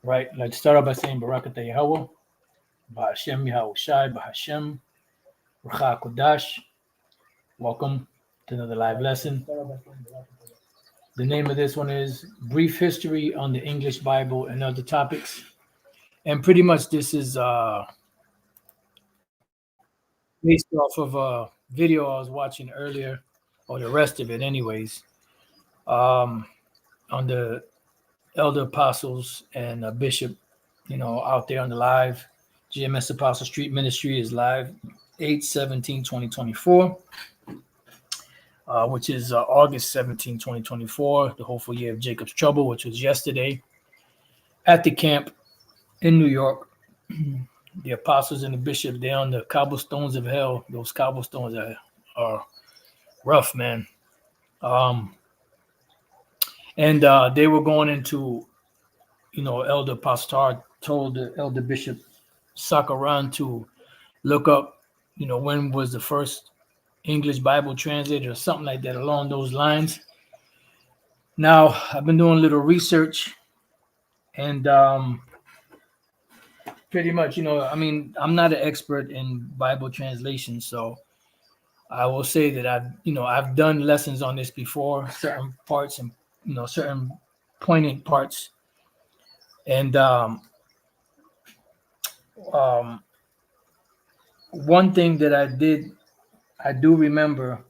Right, let's start off by saying Barakatah Yahweh, Bahashem Yahweh Shai, Bahashem, Rucha Kodash. Welcome to another live lesson. The name of this one is Brief History on the English Bible and Other Topics. And pretty much this is based off of a video I was watching earlier, or the rest of it anyways, on the elder apostles and a bishop, out there on the live. GMS Apostle Street Ministry is live 8/17/2024, which is August 17, 2024, the hopeful year of Jacob's trouble, which was yesterday at the camp in New York. The apostles and the bishop, they're on the cobblestones of hell. Those cobblestones are rough, man. And they were going into, Elder Pastor told the Elder Bishop Sakaran to look up, when was the first English Bible translated or something like that along those lines. Now, I've been doing a little research and pretty much, I'm not an expert in Bible translation, so I will say that I've done lessons on this before, certain parts and, certain poignant parts. And one thing that I do remember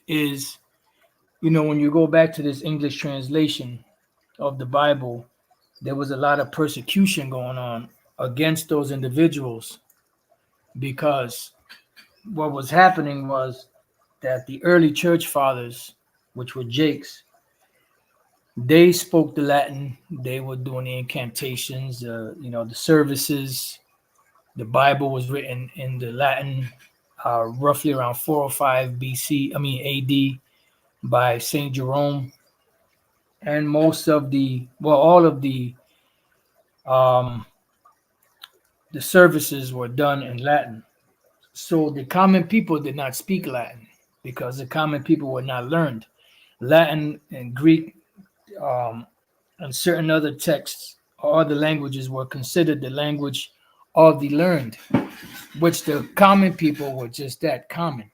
is, when you go back to this English translation of the Bible, there was a lot of persecution going on against those individuals, because what was happening was that the early church fathers, which were Jakes, they spoke the Latin. They were doing the incantations, the services. The Bible was written in the Latin, roughly around 405 AD, by Saint Jerome, and all of the services were done in Latin. So the common people did not speak Latin because the common people were not learned. Latin and Greek and certain other texts or other languages were considered the language of the learned, which the common people were just that common.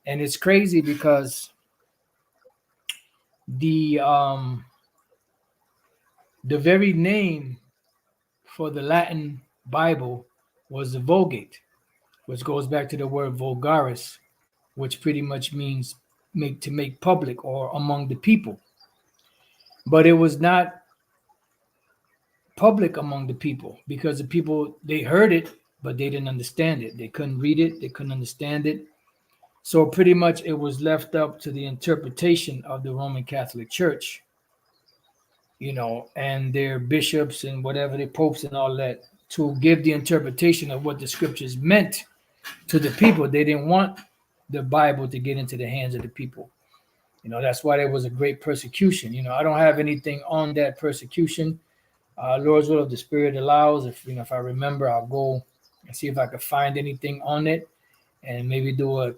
And it's crazy because the very name for the Latin Bible was the Vulgate, which goes back to the word vulgaris, which pretty much means to make public or among the people. But it was not public among the people because the people, they heard it, but they didn't understand it. They couldn't read it. They couldn't understand it. So pretty much it was left up to the interpretation of the Roman Catholic Church, and their bishops and whatever, the popes and all that, to give the interpretation of what the scriptures meant to the people. They didn't want the Bible to get into the hands of the people. That's why there was a great persecution. I don't have anything on that persecution. Lord's will, if the Spirit allows, if I remember, I'll go and see if I could find anything on it and maybe do a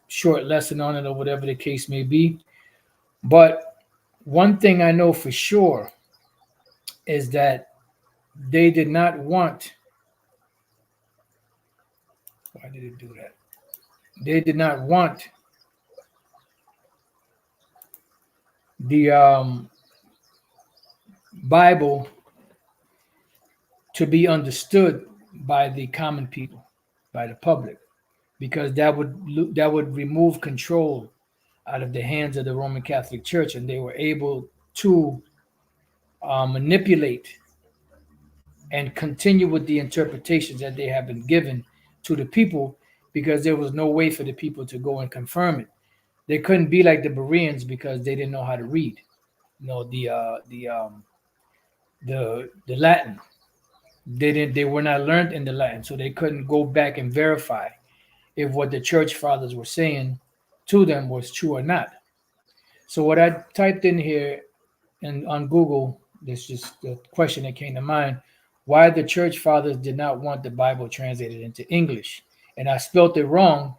short lesson on it or whatever the case may be. But one thing I know for sure is that they did not want. Why did it do that? They did not want the Bible to be understood by the common people, by the public, because that would remove control out of the hands of the Roman Catholic Church, and they were able to manipulate and continue with the interpretations that they have been given to the people, because there was no way for the people to go and confirm it. They couldn't be like the Bereans because they didn't know how to read, the Latin. They were not learned in the Latin, so they couldn't go back and verify if what the church fathers were saying to them was true or not. So what I typed in here and on Google, this just the question that came to mind: why the church fathers did not want the Bible translated into English. and I spelt it wrong,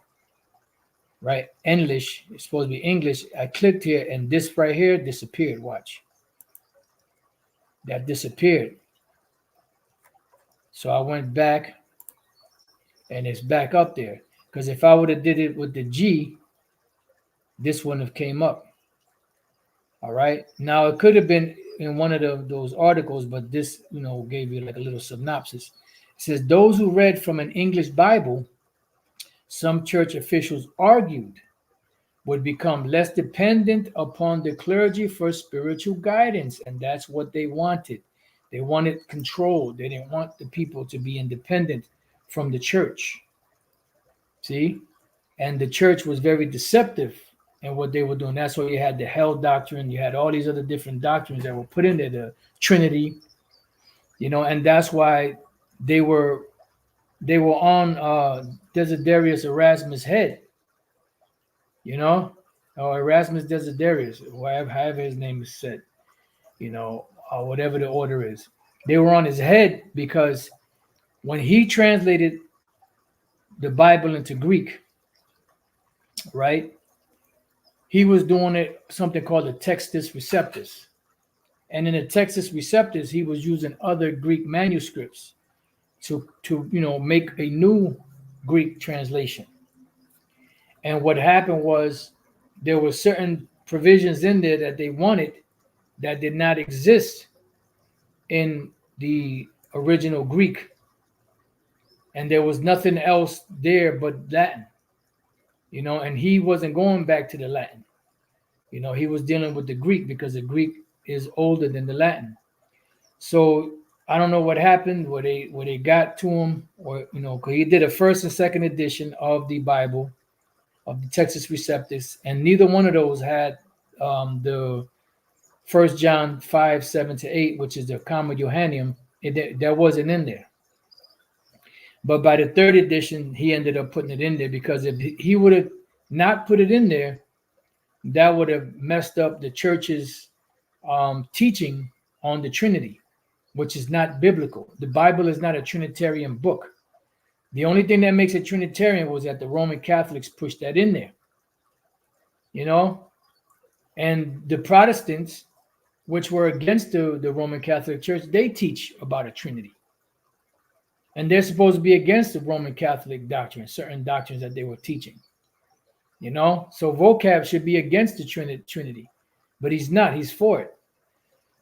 right? English, it's supposed to be English. I clicked here and this right here disappeared. Watch. That disappeared. So I went back and it's back up there. Because if I would have did it with the G, this wouldn't have came up. All right. Now it could have been in one of those articles, but this, gave you like a little synopsis. It says those who read from an English Bible, some church officials argued, would become less dependent upon the clergy for spiritual guidance, and that's what they wanted. They wanted control. They didn't want the people to be independent from the church. See? And the church was very deceptive in what they were doing. That's why you had the hell doctrine. You had all these other different doctrines that were put in there, the Trinity, and that's why they were on Desiderius Erasmus' head, or Erasmus Desiderius, however his name is said, whatever the order is. They were on his head because when he translated the Bible into Greek, right, he was doing it something called the Textus Receptus. And in the Textus Receptus, he was using other Greek manuscripts to make a new Greek translation. And what happened was there were certain provisions in there that they wanted that did not exist in the original Greek. And there was nothing else there but Latin, and he wasn't going back to the Latin. He was dealing with the Greek because the Greek is older than the Latin. So I don't know what happened, where they got to him, or because he did a first and second edition of the Bible, of the Textus Receptus, and neither one of those had the 1 John 5:7-8, which is the Comma Johanneum. That wasn't in there. But by the third edition, he ended up putting it in there, because if he would have not put it in there, that would have messed up the church's teaching on the Trinity, which is not biblical. The Bible is not a Trinitarian book. The only thing that makes it Trinitarian was that the Roman Catholics pushed that in there, and the Protestants, which were against the Roman Catholic Church, they teach about a Trinity. And they're supposed to be against the Roman Catholic doctrine, certain doctrines that they were teaching. So vocab should be against the Trinity, but he's not. He's for it.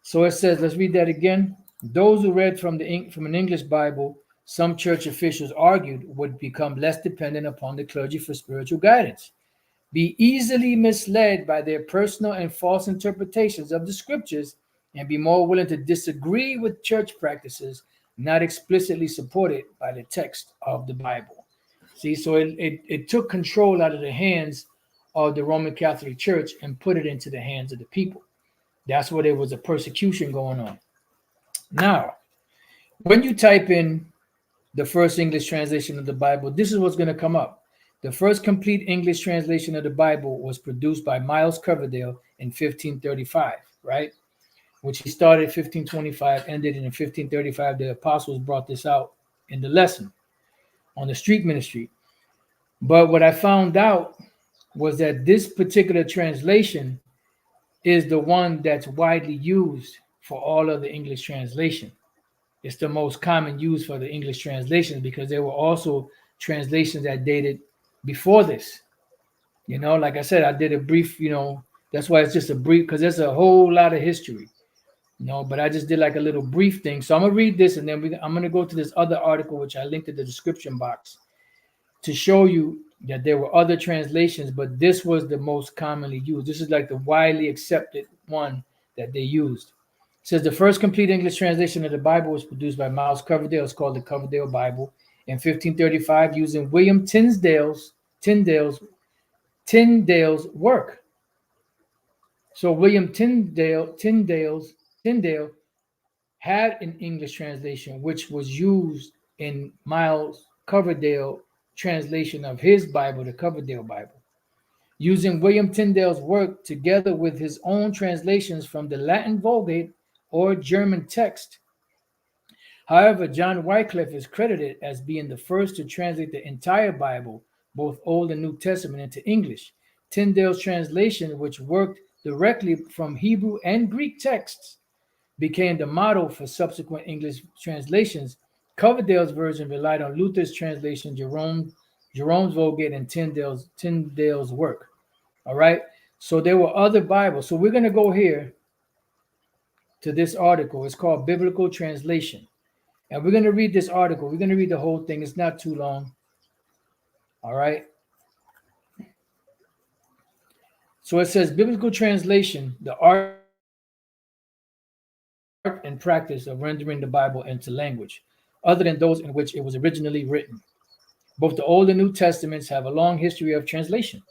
So it says, let's read that again. Those who read from an English Bible, some church officials argued, would become less dependent upon the clergy for spiritual guidance, be easily misled by their personal and false interpretations of the scriptures, and be more willing to disagree with church practices not explicitly supported by the text of the Bible. See, so it took control out of the hands of the Roman Catholic Church and put it into the hands of the people. That's where there was a persecution going on. Now, when you type in the first English translation of the Bible, this is what's going to come up. The first complete English translation of the Bible was produced by Miles Coverdale in 1535, right? Which he started in 1525, ended in 1535. The apostles brought this out in the lesson on the street ministry. But what I found out was that this particular translation is the one that's widely used for all of the English translation. It's the most common use for the English translations, because there were also translations that dated before this. Like I said, I did a brief, that's why it's just a brief, because there's a whole lot of history, but I just did like a little brief thing. So I'm going to read this, and then I'm going to go to this other article, which I linked in the description box, to show you that there were other translations, but this was the most commonly used. This is like the widely accepted one that they used. It says the first complete English translation of the Bible was produced by Miles Coverdale. It's called the Coverdale Bible in 1535, using William Tyndale's work. So William Tyndale had an English translation, which was used in Miles Coverdale translation of his Bible, the Coverdale Bible. Using William Tyndale's work together with his own translations from the Latin Vulgate or German text. However, John Wycliffe is credited as being the first to translate the entire Bible, both Old and New Testament, into English. Tyndale's translation, which worked directly from Hebrew and Greek texts, became the model for subsequent English translations. Coverdale's version relied on Luther's translation, Jerome's Vulgate, and Tyndale's work. All right. So there were other Bibles. So we're going to go here to this article. It's called Biblical Translation. And we're going to read this article. We're going to read the whole thing. It's not too long. All right. So it says Biblical Translation, the art and practice of rendering the Bible into language other than those in which it was originally written. Both the Old and New Testaments have a long history of translation.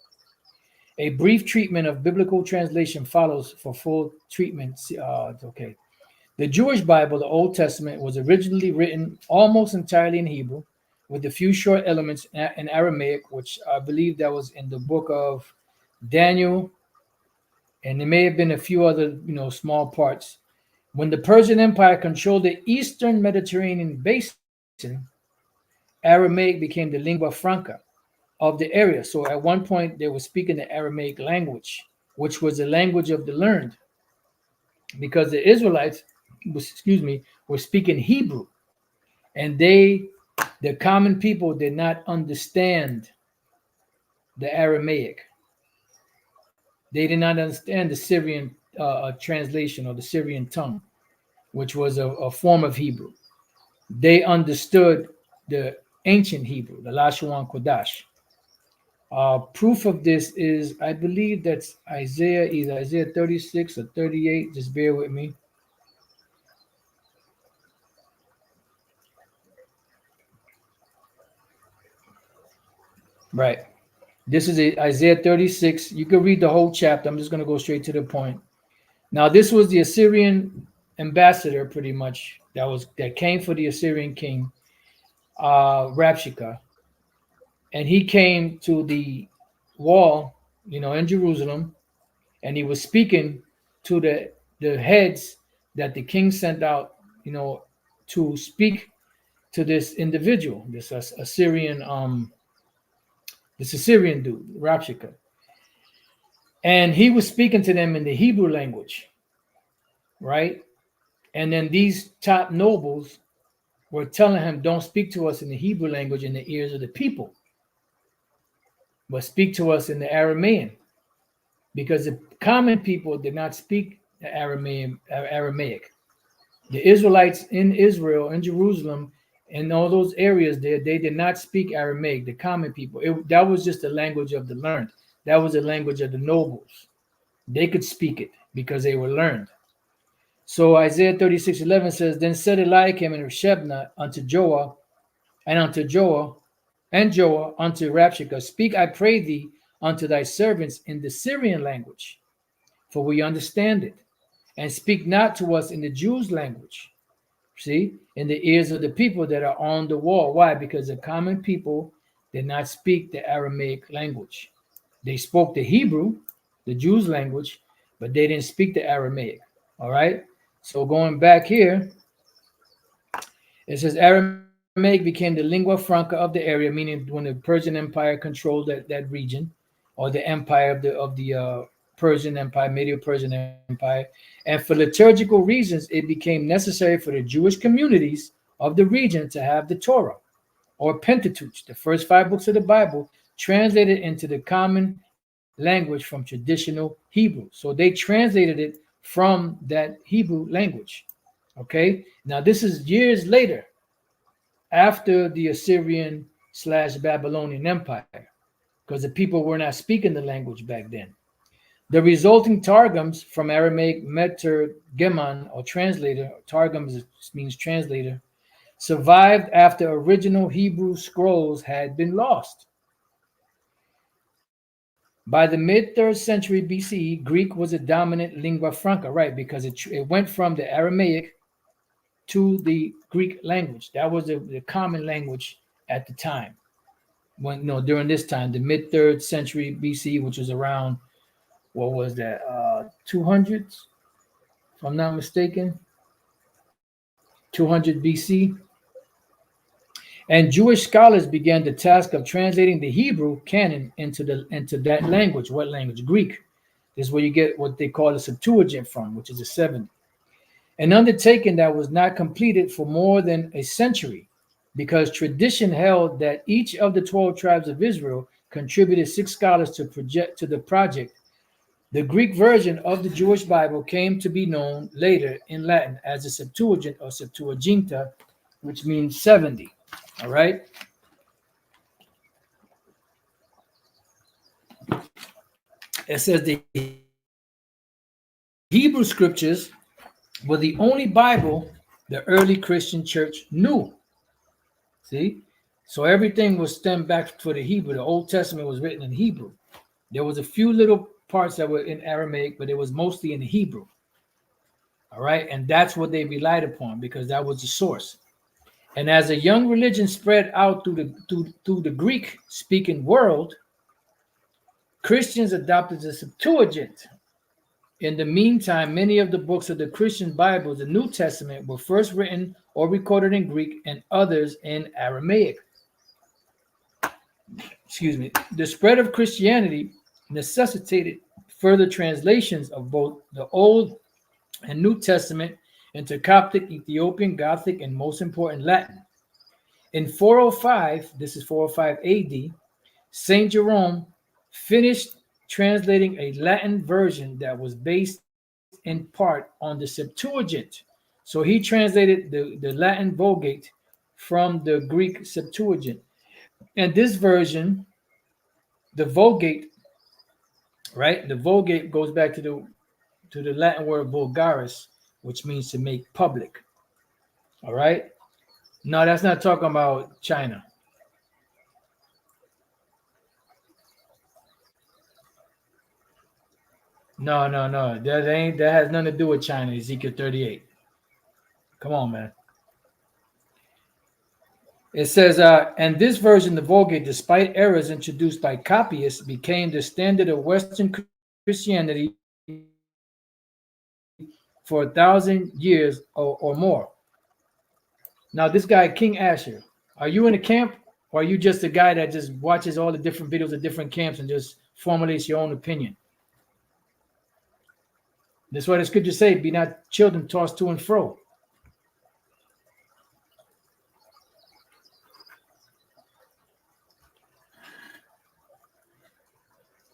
A brief treatment of biblical translation follows for full treatment. Okay. The Jewish Bible, the Old Testament, was originally written almost entirely in Hebrew, with a few short elements in Aramaic, which I believe that was in the book of Daniel, and there may have been a few other, small parts. When the Persian Empire controlled the eastern Mediterranean basin, Aramaic became the lingua franca of the area. So at one point, they were speaking the Aramaic language, which was the language of the learned, because the Israelites, were speaking Hebrew, and the common people, did not understand the Aramaic. They did not understand the Syrian translation or the Syrian tongue, which was a form of Hebrew. They understood the ancient Hebrew, the Lashuan Kodash. Proof of this is, I believe that's either Isaiah 36 or 38. Just bear with me. Right. This is Isaiah 36. You can read the whole chapter. I'm just going to go straight to the point. Now, this was the Assyrian ambassador, pretty much, that came for the Assyrian king, Rabshakeh, and he came to the wall, in Jerusalem, and he was speaking to the heads that the king sent out, to speak to this individual, this Assyrian dude, Rabshakeh. And he was speaking to them in the Hebrew language, right? And then these top nobles were telling him, don't speak to us in the Hebrew language in the ears of the people, but speak to us in the Aramean, because the common people did not speak the Aramaic. The Israelites in Israel, in Jerusalem, in all those areas there, they did not speak Aramaic, the common people. That was just the language of the learned. That was the language of the nobles. They could speak it because they were learned. So Isaiah 36:11 says, then said Eliakim and Shebna unto Joah, and unto Joah, unto Rabshakeh, speak, I pray thee, unto thy servants in the Syrian language, for we understand it, and speak not to us in the Jews' language. See, in the ears of the people that are on the wall. Why? Because the common people did not speak the Aramaic language. They spoke the Hebrew, the Jews' language, but they didn't speak the Aramaic. All right. So going back here, it says Aramaic became the lingua franca of the area, meaning when the Persian Empire controlled that region, or the empire of the Persian Empire, Medieval Persian Empire. And for liturgical reasons, it became necessary for the Jewish communities of the region to have the Torah, or Pentateuch, the first 5 books of the Bible, translated into the common language from traditional Hebrew. So they translated it from that Hebrew language. Okay, now this is years later, after the Assyrian/Babylonian Empire, because the people were not speaking the language back then. The resulting Targums from Aramaic metergemon, or translator, Targums means translator, survived after original Hebrew scrolls had been lost. By the mid-3rd century BCE, Greek was a dominant lingua franca, right? Because it went from the Aramaic to the Greek language. That was the common language at the time. During this time, the mid-3rd century BCE, which was around, what was that, 200s, if I'm not mistaken, 200 BC. And Jewish scholars began the task of translating the Hebrew canon into that language. What language? Greek. This is where you get what they call the Septuagint from, which is a 70. An undertaking that was not completed for more than a century, because tradition held that each of the 12 tribes of Israel contributed 6 scholars to the project. The Greek version of the Jewish Bible came to be known later in Latin as the Septuagint or Septuaginta, which means 70. All right. It says the Hebrew scriptures were the only Bible the early Christian church knew. See? So everything was stemmed back to the Hebrew. The Old Testament was written in Hebrew. There was a few little parts that were in Aramaic, but it was mostly in the Hebrew. All right. And that's what they relied upon because that was the source. And as a young religion spread out through the Greek-speaking world, Christians adopted the Septuagint. In the meantime, many of the books of the Christian Bible, the New Testament, were first written or recorded in Greek and others in Aramaic. Excuse me. The spread of Christianity necessitated further translations of both the Old and New Testament into Coptic, Ethiopian, Gothic, and most important, Latin. In 405, this is 405 AD, St. Jerome finished translating a Latin version that was based in part on the Septuagint. So he translated the Latin Vulgate from the Greek Septuagint. And this version, the Vulgate, right? The Vulgate goes back to the Latin word vulgaris, which means to make public. All right. No, that's not talking about China. No. That has nothing to do with China, Ezekiel 38. Come on, man. It says, and this version, the Vulgate, despite errors introduced by copyists, became the standard of Western Christianity for 1,000 years or more. Now, this guy, King Asher, are you in a camp, or are you just a guy that just watches all the different videos of different camps and just formulates your own opinion? That's why the scriptures say, be not children tossed to and fro.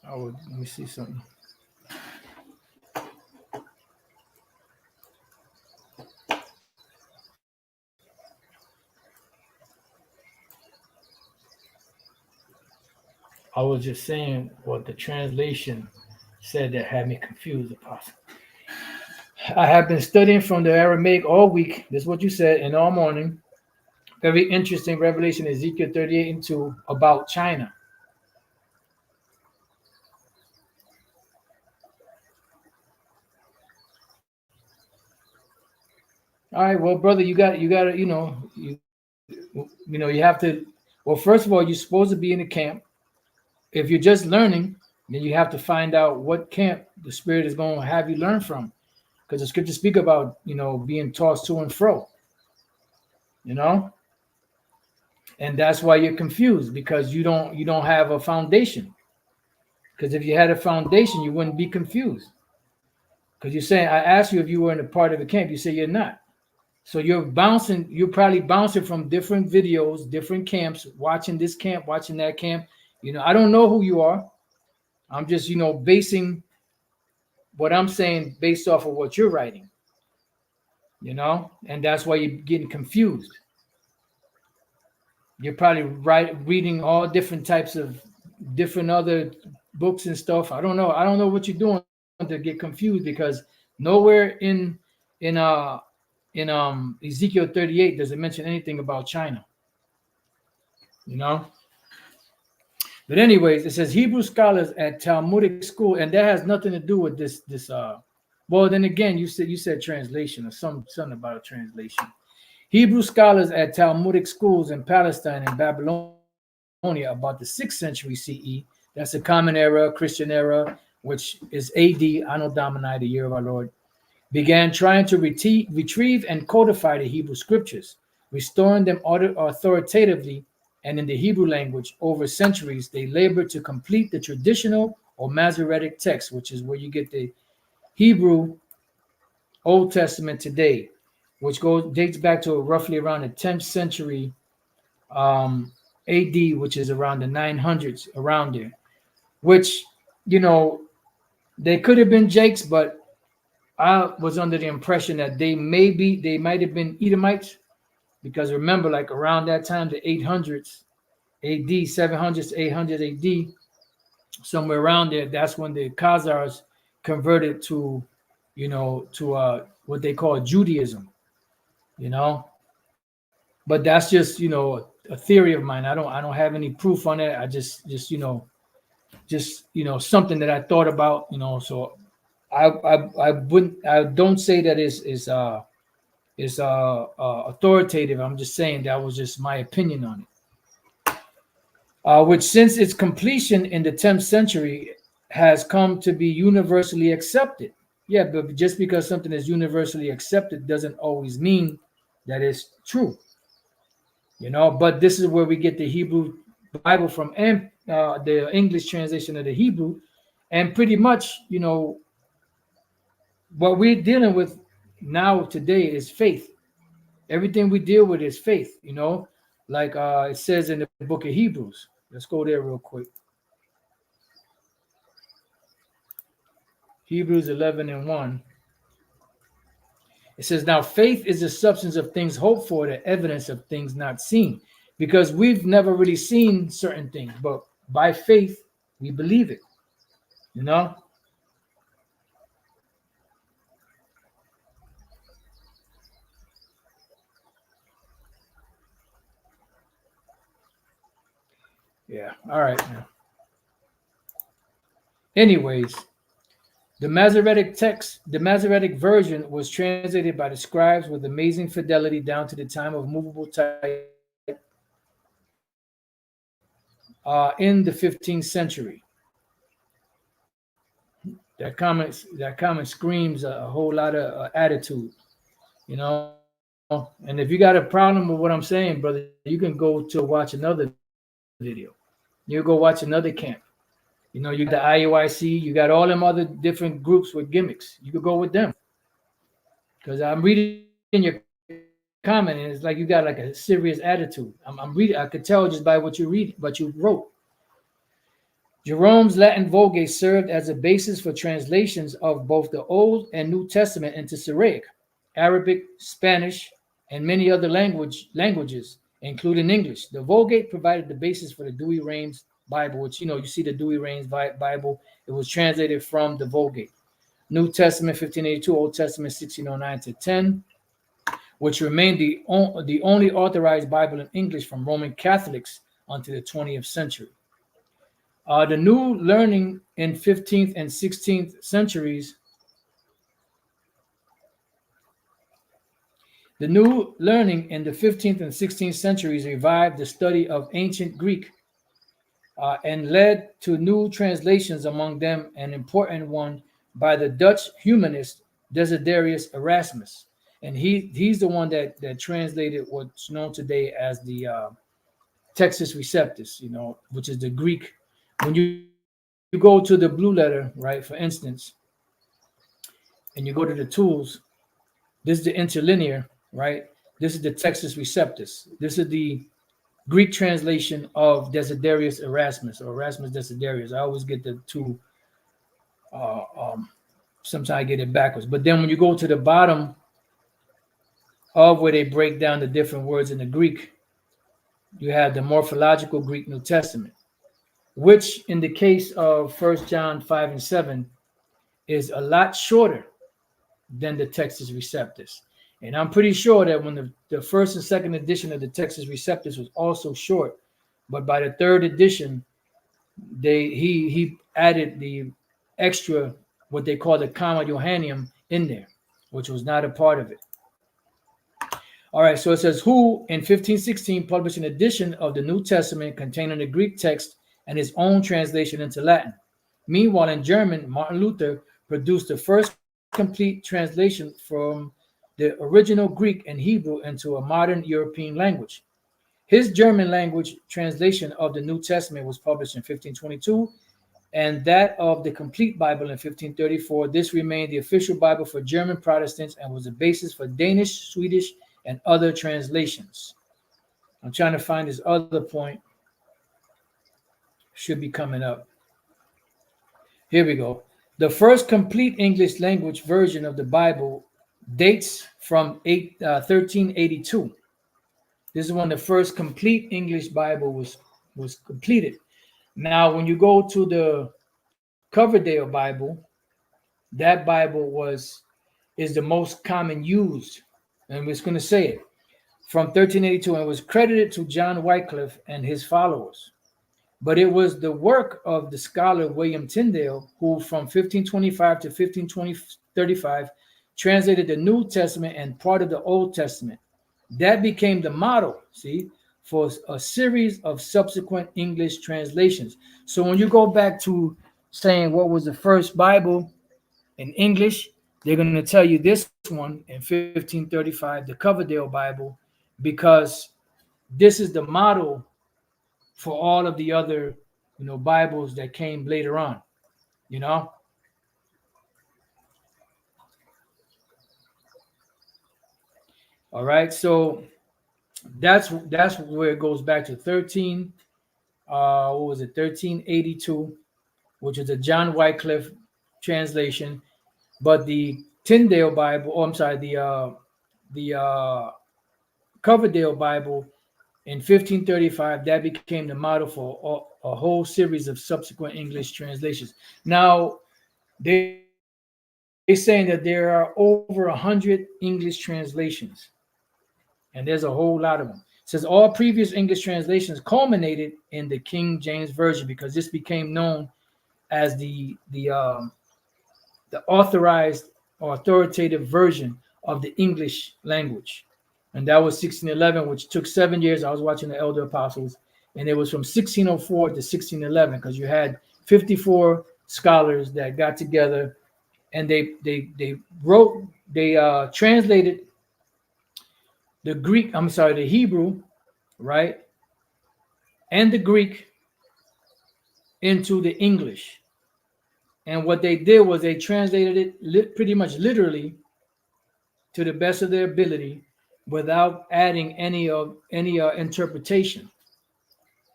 Oh, let me see something. I was just saying what the translation said that had me confused, Apostle. I have been studying from the Aramaic all week. This is what you said, and all morning. Very interesting revelation, Ezekiel 38 and 2, about China. All right, well, brother, you got to, you have to. Well, first of all, you're supposed to be in the camp. If you're just learning, then you have to find out what camp the Spirit is going to have you learn from, because the scriptures speak about being tossed to and fro. And that's why you're confused, because you don't have a foundation. Because if you had a foundation, you wouldn't be confused. Because you're saying, I asked you if you were in a part of a camp. You say you're not. So you're probably bouncing from different videos, different camps, watching this camp, watching that camp. I don't know who you are. I'm just, basing what I'm saying based off of what you're writing, and that's why you're getting confused. You're probably reading all different types of different other books and stuff. I don't know what you're doing to get confused, because nowhere in Ezekiel 38 does it mention anything about China. But anyways, it says Hebrew scholars at Talmudic school, and that has nothing to do with this. Well, then again, you said translation or something about a translation. Hebrew scholars at Talmudic schools in Palestine and Babylonia about the 6th century CE. That's a common era, Christian era, which is AD, Anno Domini, the year of our Lord. began trying to retrieve and codify the Hebrew scriptures, restoring them authoritatively and in the Hebrew language. Over centuries, they labored to complete the traditional or Masoretic text, which is where you get the Hebrew Old Testament today, which dates back to roughly around the 10th century AD, which is around the 900s, around there. Which, they could have been Jakes, but I was under the impression that they might have been Edomites, because remember, like around that time, the 800s AD, 700s to 800 AD, somewhere around there, that's when the Khazars converted to, what they call Judaism, But that's just, a theory of mine. I don't have any proof on it. I just something that I thought about, So I don't say that is authoritative. I'm just saying that was just my opinion on it. Which since its completion in the 10th century has come to be universally accepted. Yeah, but just because something is universally accepted doesn't always mean that it's true. But this is where we get the Hebrew Bible from, and the English translation of the Hebrew. And pretty much, what we're dealing with now today is faith. Everything we deal with is faith, like it says in the book of Hebrews. Let's go there real quick. Hebrews 11:1. It says, now faith is the substance of things hoped for, the evidence of things not seen. Because we've never really seen certain things, but by faith, we believe it, Yeah, all right. Anyways, the Masoretic text, the Masoretic version was translated by the scribes with amazing fidelity down to the time of movable type in the 15th century. That comment screams a whole lot of attitude, And if you got a problem with what I'm saying, brother, you can go to watch another video. You go watch another camp. You got the IUIC, you got all them other different groups with gimmicks. You could go with them. Because I'm reading your comment, and it's like you got like a serious attitude. I'm reading. I could tell just by what you read, what you wrote. Jerome's Latin Vulgate served as a basis for translations of both the Old and New Testament into Syriac, Arabic, Spanish, and many other languages, including English. The Vulgate provided the basis for the Douay-Rheims Bible, which, you see the Douay-Rheims Bible. It was translated from the Vulgate. New Testament 1582, Old Testament 1609 to 10, which remained the only authorized Bible in English from Roman Catholics until the 20th century. The new learning in 15th and 16th centuries The new learning in the 15th and 16th centuries revived the study of ancient Greek and led to new translations, among them an important one by the Dutch humanist Desiderius Erasmus. And he's the one that translated what's known today as the Textus Receptus, which is the Greek. When you go to the blue letter, right, for instance, and you go to the tools, this is the interlinear, right? This is the Textus Receptus. This is the Greek translation of Desiderius Erasmus, or Erasmus Desiderius. I always get the two. Sometimes I get it backwards. But then when you go to the bottom of where they break down the different words in the Greek, you have the morphological Greek New Testament, which in the case of 1 John 5 and 7 is a lot shorter than the Textus Receptus. And I'm pretty sure that when the first and second edition of the Textus Receptus was also short, but by the third edition, he added the extra, what they call the Comma Johanneum, in there, which was not a part of it. All right, so it says, who in 1516 published an edition of the New Testament containing the Greek text and his own translation into Latin. Meanwhile, in German, Martin Luther produced the first complete translation from the original Greek and Hebrew into a modern European language. His German language translation of the New Testament was published in 1522, and that of the complete Bible in 1534. This remained the official Bible for German Protestants and was the basis for Danish, Swedish, and other translations. I'm trying to find this other point. Should be coming up. Here we go. The first complete English language version of the Bible dates from 1382. This is when the first complete English Bible was completed. Now, when you go to the Coverdale Bible, that Bible is the most common used, and we're going to say it, from 1382, and was credited to John Wycliffe and his followers. But it was the work of the scholar William Tyndale, who from 1525 to 1535 translated the New Testament and part of the Old Testament. That became the model, see, for a series of subsequent English translations. So when you go back to saying what was the first Bible in English, they're going to tell you this one in 1535, the Coverdale Bible, because this is the model for all of the other, Bibles that came later on, All right, so that's where it goes back to 1382, which is a John Wycliffe translation. But the Tyndale Bible, the Coverdale Bible in 1535, that became the model for a whole series of subsequent English translations. Now, they're saying that there are over 100 English translations, and there's a whole lot of them. It says all previous English translations culminated in the King James Version, because this became known as the authorized or authoritative version of the English language. And that was 1611, which took 7 years. I was watching the Elder Apostles, and it was from 1604 to 1611, because you had 54 scholars that got together, and they translated the Hebrew, right, and the Greek into the English. And what they did was they translated it pretty much literally to the best of their ability, without adding any interpretation.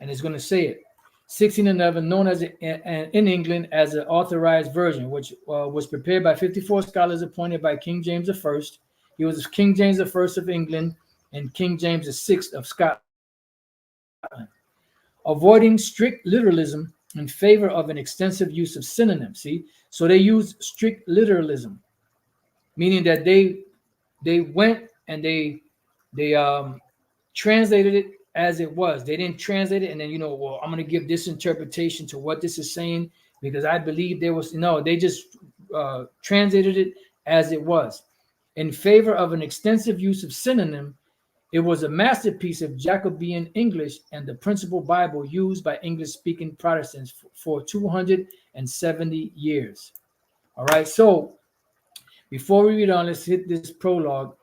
And it's going to say it. 1611, known as in England as an authorized version, which was prepared by 54 scholars appointed by King James I. He was King James I of England and King James VI of Scotland. Avoiding strict literalism in favor of an extensive use of synonyms. See, so they used strict literalism, meaning that they went and they translated it as it was. They didn't translate it and then, I'm going to give this interpretation to what this is saying because I believe there was, no, they just translated it as it was. In favor of an extensive use of synonym, it was a masterpiece of Jacobean English and the principal Bible used by English-speaking Protestants for 270 years. All right, so before we read on, let's hit this prologue.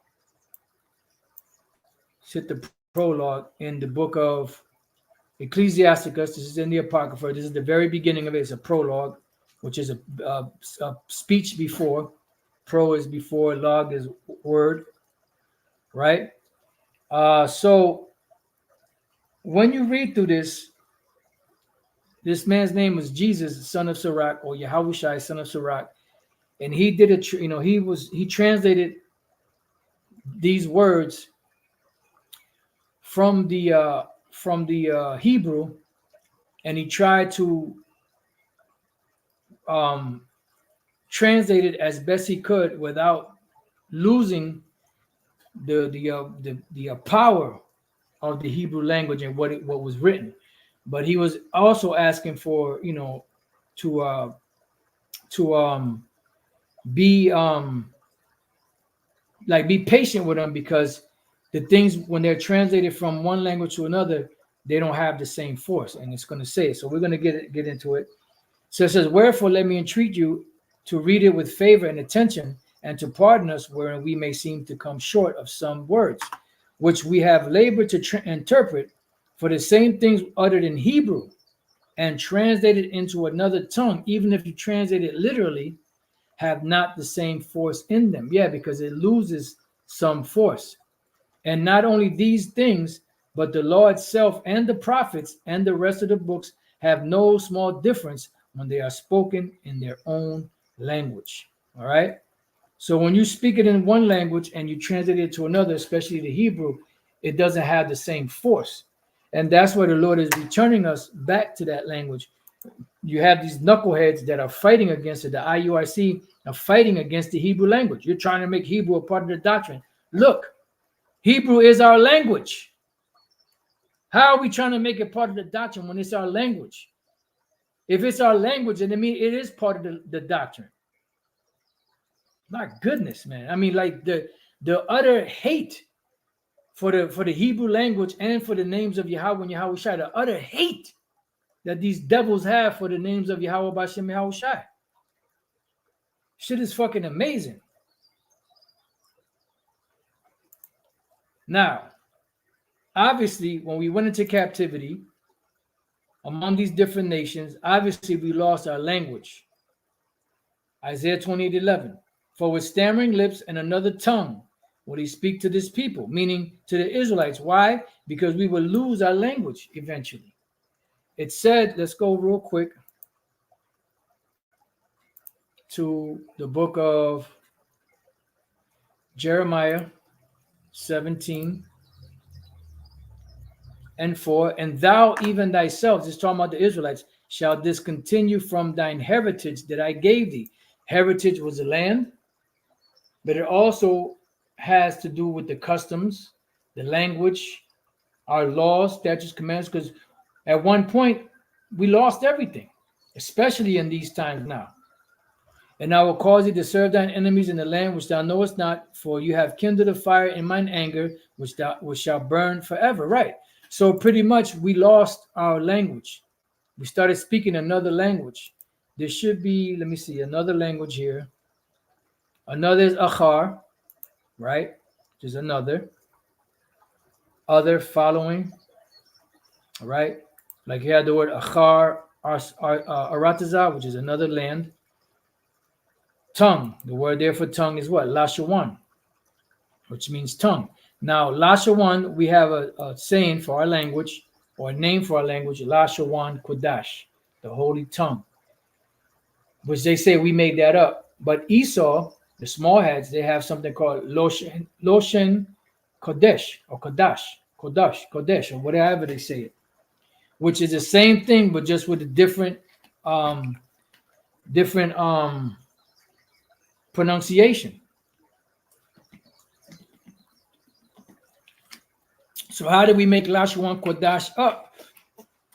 Let's hit the prologue in the book of Ecclesiasticus. This is in the Apocrypha. This is the very beginning of it. It's a prologue, which is a speech before. Pro is before, log is word, right? So when you read through this man's name was Jesus, son of Sirach, or Yahushai, son of Sirach, and he did he translated these words from the Hebrew, and he tried to translate it as best he could without losing the power of the Hebrew language and what was written. But he was also asking for to be be patient with them, because the things when they're translated from one language to another, they don't have the same force, and it's going to say it. So we're going to get into it. So it says, wherefore let me entreat you to read it with favor and attention, and to pardon us wherein we may seem to come short of some words, which we have labored to interpret, for the same things uttered in Hebrew and translated into another tongue, even if you translate it literally, have not the same force in them. Yeah, because it loses some force. And not only these things, but the law itself and the prophets and the rest of the books have no small difference when they are spoken in their own language. All right. So when you speak it in one language and you translate it to another, especially the Hebrew, it doesn't have the same force. And that's where the Lord is returning us back to that language. You have these knuckleheads that are fighting against it. The IUIC are fighting against the Hebrew language. You're trying to make Hebrew a part of the doctrine. Look, Hebrew is our language. How are we trying to make it part of the doctrine when it's our language? If it's our language, then it means it is part of the doctrine. My goodness, man. I mean, like the utter hate for the Hebrew language and for the names of Yahweh and Yahweh Shai, the utter hate that these devils have for the names of Yahweh Bashem Yahweh Shai. Shit is fucking amazing. Now, obviously, when we went into captivity among these different nations, obviously we lost our language. Isaiah 28:11. For with stammering lips and another tongue will he speak to this people, meaning to the Israelites. Why? Because we will lose our language eventually. It said, let's go real quick to the book of Jeremiah 17:4. And thou even thyself, just talking about the Israelites, shall discontinue from thine heritage that I gave thee. Heritage was the land, but it also has to do with the customs, the language, our laws, statutes, commandments, because at one point we lost everything, especially in these times now. And I will cause thee to serve thine enemies in the land which thou knowest not, for you have kindled a fire in mine anger, which shall burn forever. Right. So pretty much we lost our language. We started speaking another language. There should be, let me see, another language here. Another is Achar, right? Which is another. Other following, all right? Like you had the word Achar, Aratazah, which is another land. Tongue, the word there for tongue is what? Lashawan, which means tongue. Now, Lashawan, we have a saying for our language, or a name for our language, Lashawan Kodash, the holy tongue, which they say we made that up. But Esau, the small heads, they have something called Loshen Kodesh, or Kodesh, or whatever they say it, which is the same thing, but just with a different pronunciation. So how do we make Lashawan Kodash up?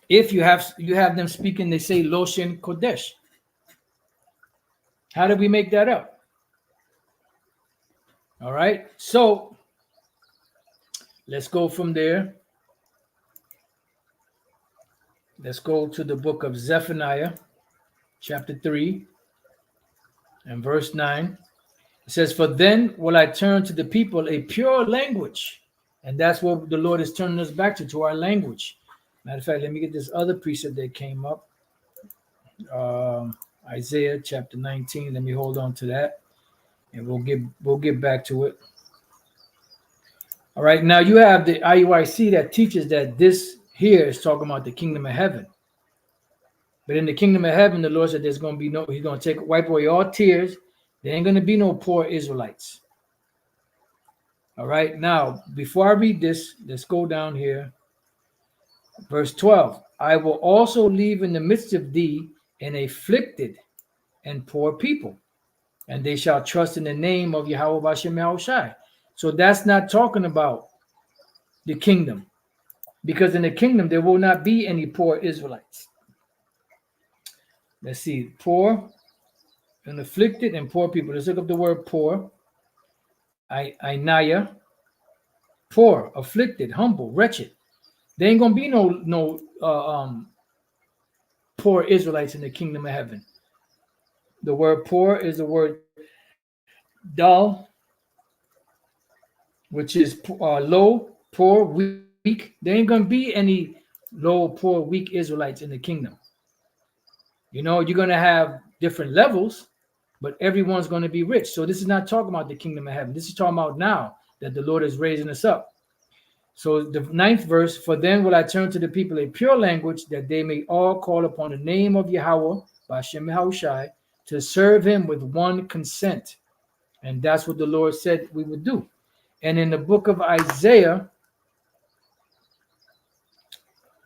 If you have them speaking, they say Loshen Kodesh. How do we make that up? All right. So let's go from there. Let's go to the book of Zephaniah, chapter 3, and verse 9. It says, for then will I turn to the people a pure language. And that's what the Lord is turning us back to our language. Matter of fact, let me get this other precept that came up. Isaiah chapter 19. Let me hold on to that. And we'll get back to it. All right. Now you have the IUIC that teaches that this here is talking about the kingdom of heaven. But in the kingdom of heaven, the Lord said there's going to be he's going to wipe away all tears. There ain't going to be no poor Israelites. All right. Now, before I read this, let's go down here. Verse 12. I will also leave in the midst of thee an afflicted and poor people, and they shall trust in the name of Yahweh Bashem Yahweh Shai. So that's not talking about the kingdom, because in the kingdom there will not be any poor Israelites. Let's see, poor and afflicted and poor people. Let's look up the word poor. Ainaya, poor, afflicted, humble, wretched. There ain't gonna be no poor Israelites in the kingdom of heaven. The word poor is the word Dal, which is low, poor, weak. There ain't gonna be any low, poor, weak Israelites in the kingdom. You're gonna have different levels, but everyone's gonna be rich. So this is not talking about the kingdom of heaven. This is talking about now that the Lord is raising us up. So the 9th verse, for then will I turn to the people a pure language, that they may all call upon the name of Yahweh, Bashem Yahushai, to serve him with one consent. And that's what the Lord said we would do. And in the book of Isaiah,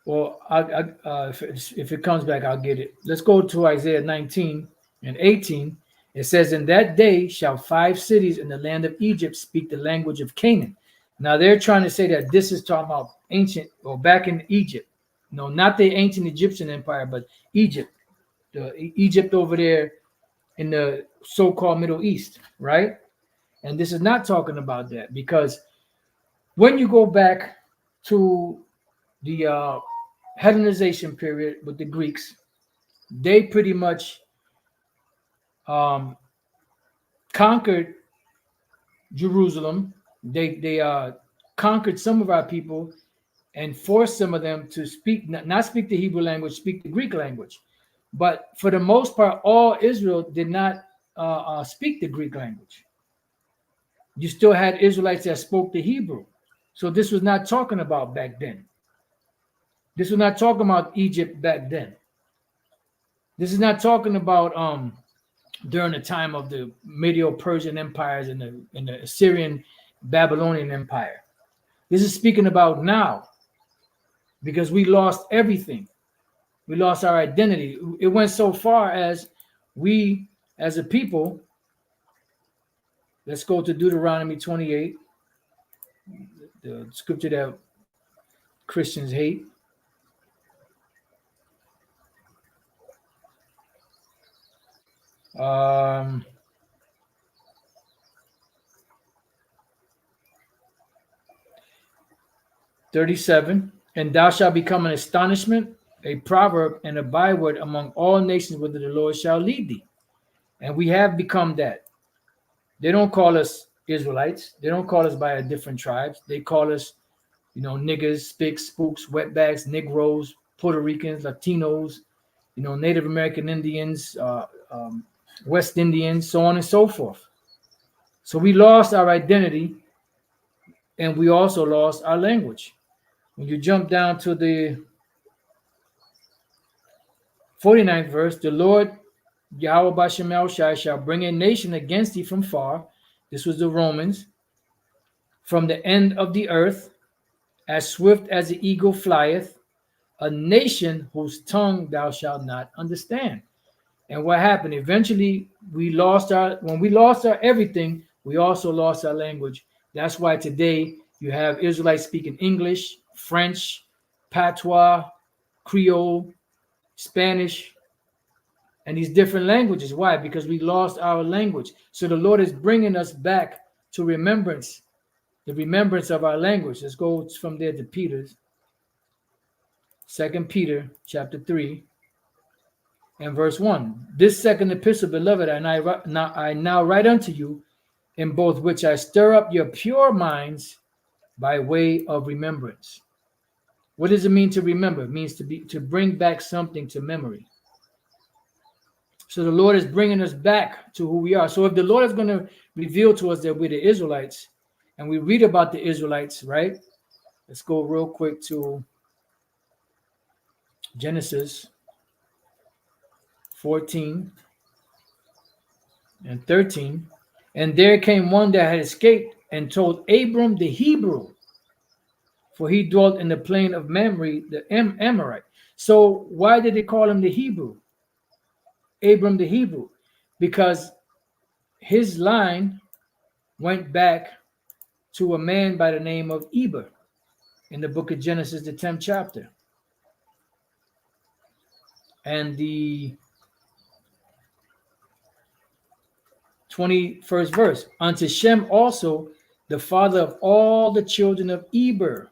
well, if it comes back, I'll get it. Let's go to Isaiah 19 and 18. It says, in that day shall 5 cities in the land of Egypt speak the language of Canaan. Now they're trying to say that this is talking about ancient or back in Egypt. No, not the ancient Egyptian empire, but Egypt. Egypt over there in the so-called Middle East, right? And this is not talking about that, because when you go back to the Hellenization period with the Greeks, they pretty much conquered Jerusalem. They conquered some of our people and forced some of them to speak, not speak the Hebrew language, speak the Greek language. But for the most part, all Israel did not speak the Greek language. You still had Israelites that spoke the Hebrew. So this was not talking about back then. This was not talking about Egypt back then. This is not talking about during the time of the Medo-Persian empires and the Assyrian Babylonian empire. This is speaking about now, because we lost everything. We lost our identity. It went so far as we, as a people, let's go to Deuteronomy 28, the scripture that Christians hate. Um, 37, and thou shalt become an astonishment, a proverb, and a byword among all nations, whither the Lord shall lead thee. And we have become that. They don't call us Israelites. They don't call us by different tribes. They call us, niggas, spics, spooks, wetbacks, Negroes, Puerto Ricans, Latinos, Native American Indians, West Indians, so on and so forth. So we lost our identity, and we also lost our language. When you jump down to the 49th verse, the Lord Yahweh Bashem Yahushai shall bring a nation against thee from far. This was the Romans. From the end of the earth, as swift as the eagle flieth, a nation whose tongue thou shalt not understand. And what happened? Eventually, when we lost our everything, we also lost our language. That's why today you have Israelites speaking English, French, Patois, Creole, Spanish, and these different languages. Why? Because we lost our language. So the Lord is bringing us back to remembrance, the remembrance of our language. Let's go from there to Peter's. 2 Peter chapter 3 and verse 1. This second epistle, beloved, I now write unto you, in both which I stir up your pure minds by way of remembrance. What does it mean to remember? It means to bring back something to memory. So the Lord is bringing us back to who we are. So if the Lord is going to reveal to us that we're the Israelites, and we read about the Israelites, right? Let's go real quick to Genesis 14 and 13. And there came one that had escaped and told Abram the Hebrew, for he dwelt in the plain of Mamre, the Amorite. So why did they call him the Hebrew? Abram the Hebrew, because his line went back to a man by the name of Eber in the book of Genesis, the 10th chapter. And the 21st verse, unto Shem also, the father of all the children of Eber.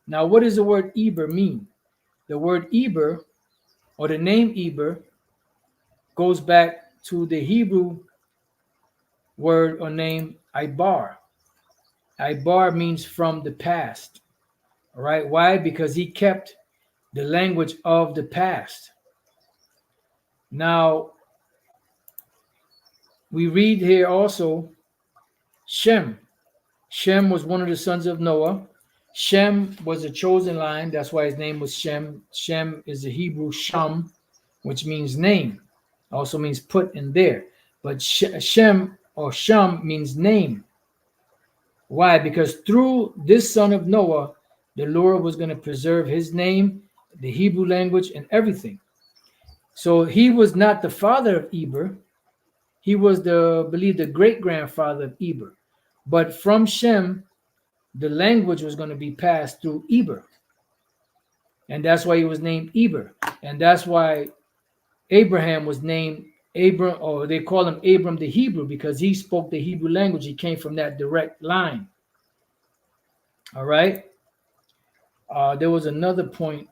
Now, what does the word Eber mean? The word Eber, or the name Eber, goes back to the Hebrew word or name Ibar. Ibar means from the past. All right. Why? Because he kept the language of the past. Now, we read here also Shem. Shem was one of the sons of Noah. Shem was a chosen line. That's why his name was Shem. Shem is the Hebrew Sham, which means name. Also means put in there. But Shem or Sham means name. Why? Because through this son of Noah, the Lord was going to preserve his name, the Hebrew language, and everything. So he was not the father of Eber. He was the great grandfather of Eber. But from Shem, the language was going to be passed through Eber. And that's why he was named Eber. And that's why Abraham was named Abram, or they call him Abram the Hebrew, because he spoke the Hebrew language. He came from that direct line. All right. There was another point.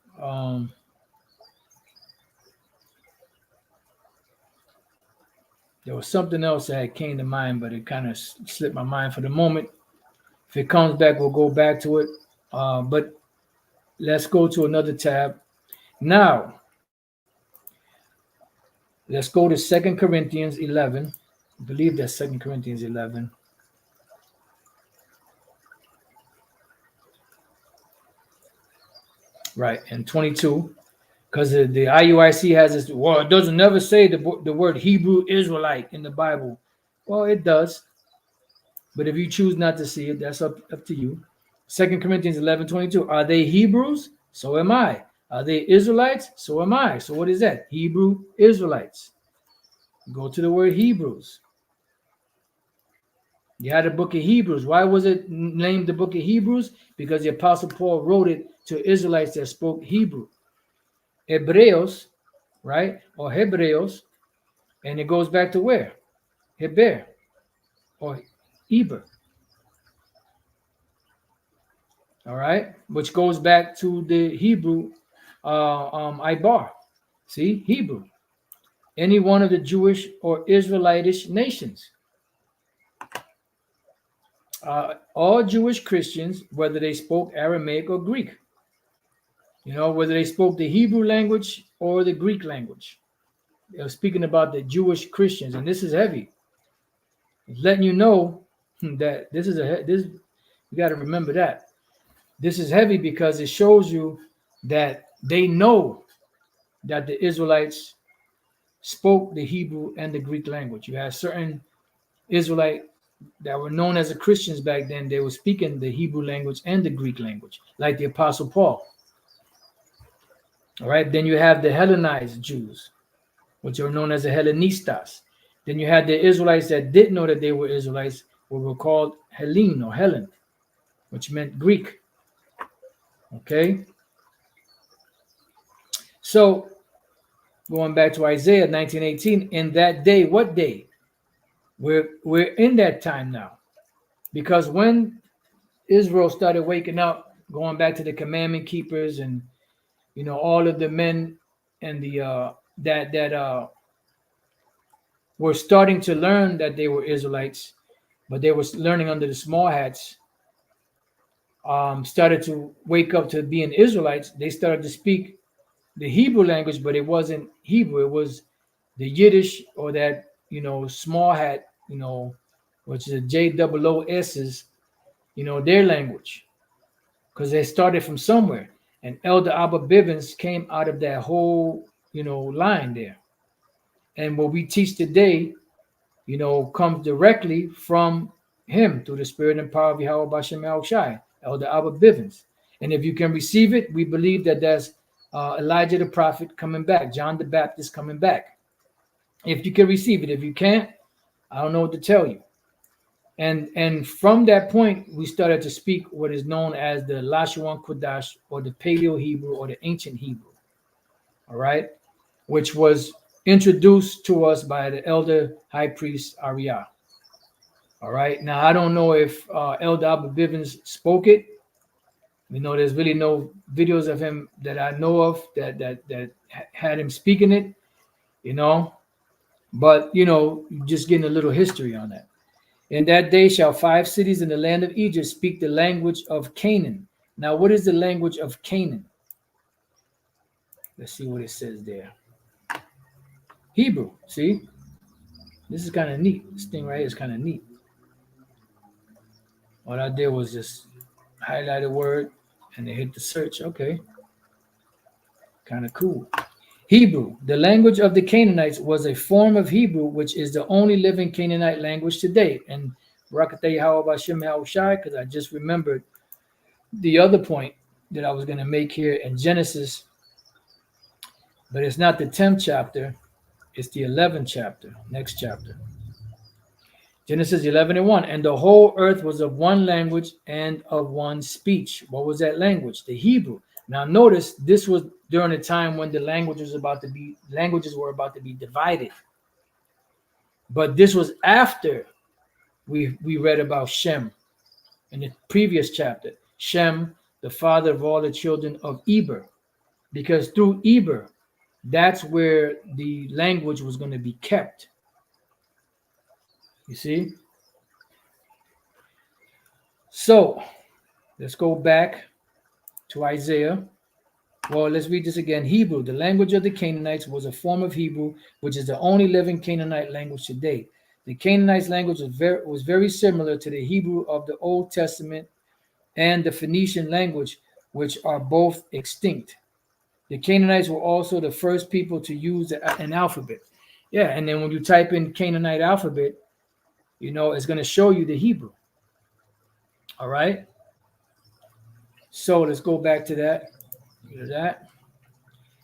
There was something else that came to mind, but it kind of slipped my mind for the moment. If it comes back, we'll go back to it. But let's go to another tab. Now, let's go to 2 Corinthians 11. I believe that's 2 Corinthians 11. Right, and 22. Because the IUIC has this, well, it doesn't never say the word Hebrew Israelite in the Bible. Well, it does. But if you choose not to see it, that's up to you. 2 Corinthians 11:22. Are they Hebrews? So am I. Are they Israelites? So am I. So what is that? Hebrew Israelites. Go to the word Hebrews. You had the book of Hebrews. Why was it named the book of Hebrews? Because the Apostle Paul wrote it to Israelites that spoke Hebrew. Hebreos, right? Or Hebreos. And it goes back to where? Heber or Eber. All right, which goes back to the Hebrew Ibar. See, Hebrew. Any one of the Jewish or Israelitish nations. All Jewish Christians, whether they spoke Aramaic or Greek. Whether they spoke the Hebrew language or the Greek language. They're speaking about the Jewish Christians, and this is heavy. It's letting you know that you got to remember that. This is heavy because it shows you that they know that the Israelites spoke the Hebrew and the Greek language. You have certain Israelites that were known as the Christians back then. They were speaking the Hebrew language and the Greek language, like the Apostle Paul. All right. Then you have the Hellenized Jews, which are known as the Hellenistas. Then you had the Israelites that didn't know that they were Israelites, what were called Hellene or Helen, which meant Greek. Okay. So going back to Isaiah 19:18, in that day, what day? We're in that time now. Because when Israel started waking up, going back to the commandment keepers and all of the men and the that were starting to learn that they were Israelites, but they were learning under the small hats, started to wake up to being Israelites. They started to speak the Hebrew language, but it wasn't Hebrew. It was the Yiddish or that, small hat, which is a JOOS's, their language, because they started from somewhere. And Elder Abba Bivens came out of that whole, line there. And what we teach today, comes directly from him through the spirit and power of Yahweh Bashem Yahushai, Elder Abba Bivens. And if you can receive it, we believe that that's Elijah the prophet coming back, John the Baptist coming back. If you can receive it. If you can't, I don't know what to tell you. And from that point, we started to speak what is known as the Lashawan Kodash, or the Paleo Hebrew, or the ancient Hebrew. All right, which was introduced to us by the elder high priest Ariah. All right, now I don't know if Elder Abba Bivens spoke it. There's really no videos of him that I know of that had him speaking it, but just getting a little history on that. In that day shall 5 cities in the land of Egypt speak the language of Canaan. Now, what is the language of Canaan? Let's see what it says there. Hebrew. See, this is kind of neat. This thing right here is kind of neat. All I did was just highlight a word and then hit the search. Okay, kind of cool. Hebrew. The language of the Canaanites was a form of Hebrew, which is the only living Canaanite language today. And Barakatay Hawabashim Shai, because I just remembered the other point that I was going to make here in Genesis, but it's not the 10th chapter, it's the 11th chapter, next chapter. Genesis 11:1, and the whole earth was of one language and of one speech. What was that language? The Hebrew. Now notice this was during a time when the languages were about to be divided. But this was after we read about Shem in the previous chapter. Shem, the father of all the children of Eber, because through Eber, that's where the language was going to be kept. You see? So let's go back to Isaiah. Well, let's read this again. Hebrew, the language of the Canaanites, was a form of Hebrew, which is the only living Canaanite language today. The Canaanite language was very similar to the Hebrew of the Old Testament and the Phoenician language, which are both extinct. The Canaanites were also the first people to use an alphabet. Yeah, and then when you type in Canaanite alphabet, it's going to show you the Hebrew. All right. So let's go back to that. Look at that.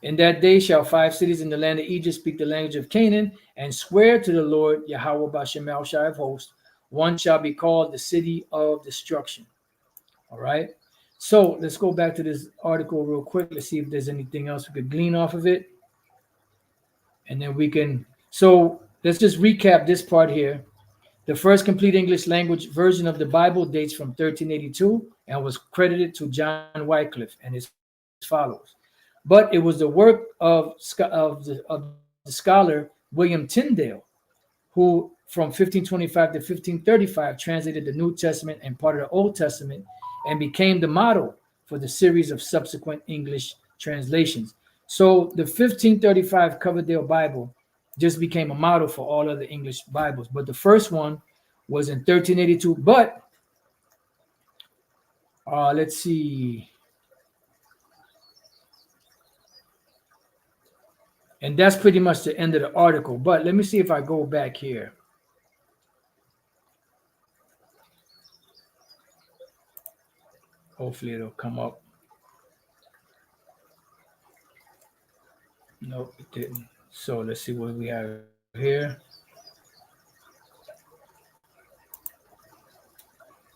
In that day shall 5 cities in the land of Egypt speak the language of Canaan and swear to the Lord Yahweh Bashemel Shai of hosts. One shall be called the city of destruction. All right. So let's go back to this article real quick. Let's see if there's anything else we could glean off of it. And then we can. So let's just recap this part here. The first complete English language version of the Bible dates from 1382 and was credited to John Wycliffe and is follows. But it was the work of the scholar William Tyndale, who from 1525 to 1535 translated the New Testament and part of the Old Testament and became the model for the series of subsequent English translations. So the 1535 Coverdale Bible just became a model for all other English Bibles. But the first one was in 1382. But let's see. And that's pretty much the end of the article. But let me see if I go back here. Hopefully it'll come up. Nope, it didn't. So let's see what we have here.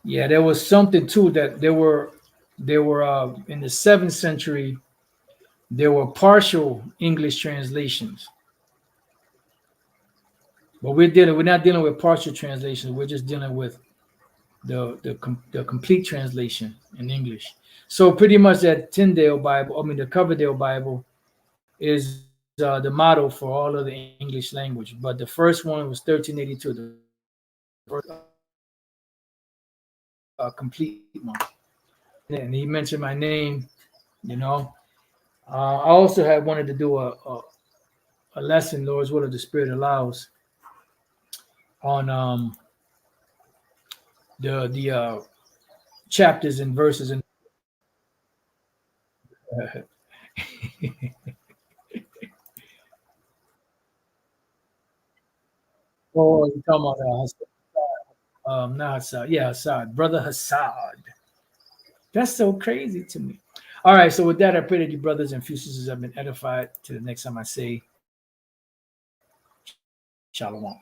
Yeah, there was something too that there were in the 7th century, there were partial English translations. But we're not dealing with partial translations. We're just dealing with the complete translation in English. So pretty much that Tyndale Bible, the Coverdale Bible, is the model for all of the English language. But the first one was 1382, the first complete one. And he mentioned my name, I also had wanted to do a lesson, Lord's will, if the Spirit allows, on the chapters and verses and oh, you're talking about not Hassad. Yeah, Hassad, brother Hassad. That's so crazy to me. All right, so with that, I pray that you brothers and sisters have been edified. To the next time I say, Shalom.